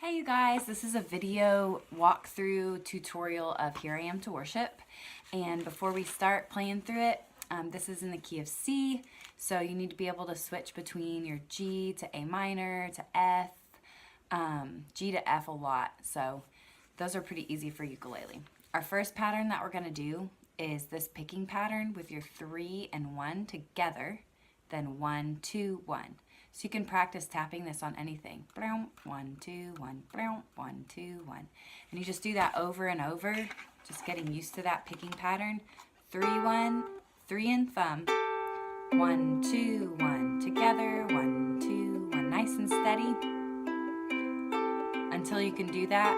Hey you guys, this is a video walkthrough tutorial of Here I Am to Worship. And before we start playing through it, this is in the key of C, so you need to be able to switch between your G to A minor to F, G to F a lot, so those are pretty easy for ukulele. Our first pattern that we're going to do is this picking pattern with your 3 and 1 together, then 1, 2, 1. So you can practice tapping this on anything. 1, 2, 1, 1, 2, 1. And you just do that over and over, just getting used to that picking pattern. 3, 1, 3 and thumb. 1, 2, 1 together. 1, 2, 1. Nice and steady. Until you can do that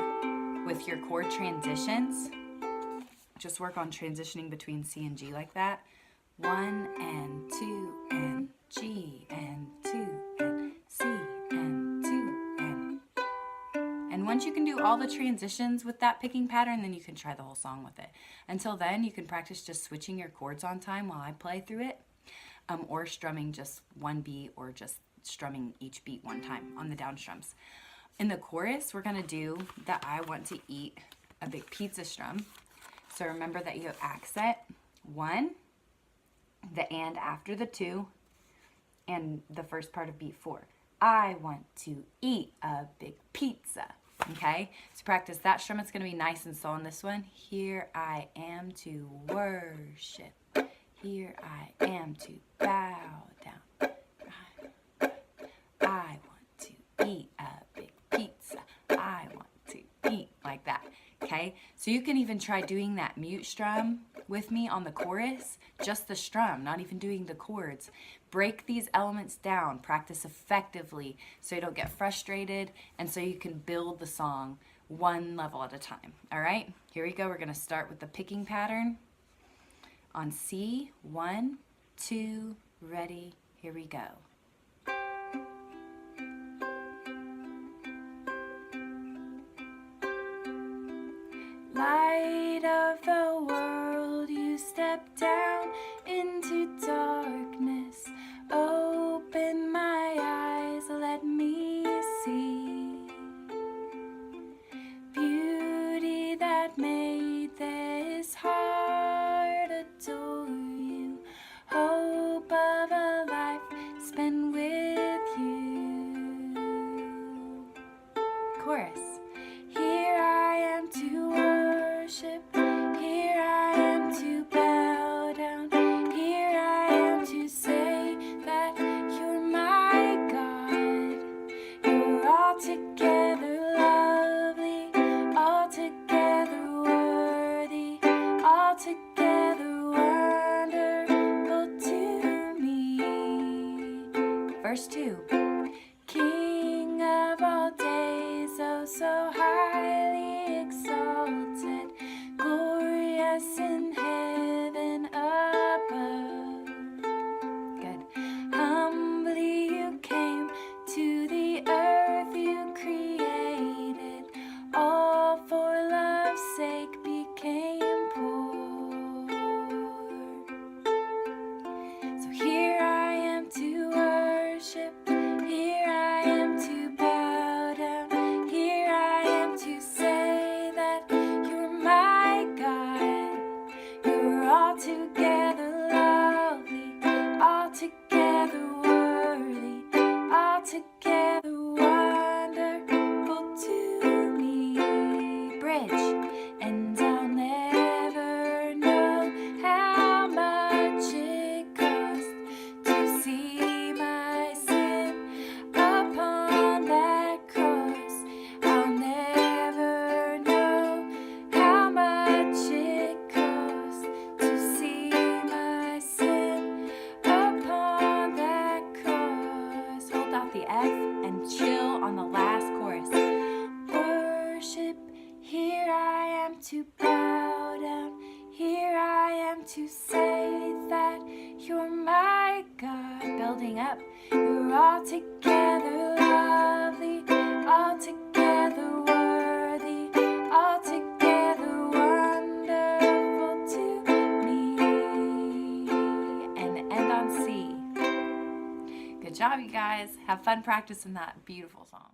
with your chord transitions. Just work on transitioning between C and G like that. 1 and 2 and G and 2 and C and 2 and once you can do all the transitions with that picking pattern, then you can try the whole song with it. Until then, you can practice just switching your chords on time while I play through it, or strumming just one beat, or just strumming each beat one time on the down strums. In the chorus, we're going to do the I want to eat a big pizza strum. So remember that you have accent 1, the and after the 2, and the first part of beat 4. I want to eat a big pizza. Okay, so practice that strum. It's going to be nice and slow on this one. Here I am to worship. Here I am to bow down. I want to eat a big pizza. I want to eat, like that. Okay, so you can even try doing that mute strum with me on the chorus, just the strum, not even doing the chords. Break these elements down, practice effectively so you don't get frustrated and so you can build the song one level at a time. All right, here we go. We're going to start with the picking pattern on C. 1, 2, ready, here we go. Light of the world, you step down into darkness. Open my eyes, let me see beauty that made this heart adore you. Hope of a life spent with you. Chorus. Here I am to worship, here I am to bow down, here I am to say that you're my God. You're altogether lovely, altogether worthy, altogether wonderful to me. Verse 2. King of all days, oh so highly exalted, glorious in heaven above. Good. Humbly you came to the earth you created, all for love's sake became poor. So here I am to worship, here I am to bow down, here I am to say that you're my God. You're altogether lovely, altogether worthy, altogether wonderful to me. Bridge. And I'll never know how much it cost to see my sin upon that cross. I'll never know how much it cost to see my sin upon that cross. Hold out the F and chill on the last chorus. Worship, here I am to bow down, here I am to say that you're my God. Building up. You're altogether lovely, altogether worthy, altogether wonderful to me. And end on C. Good job, you guys. Have fun practicing that beautiful song.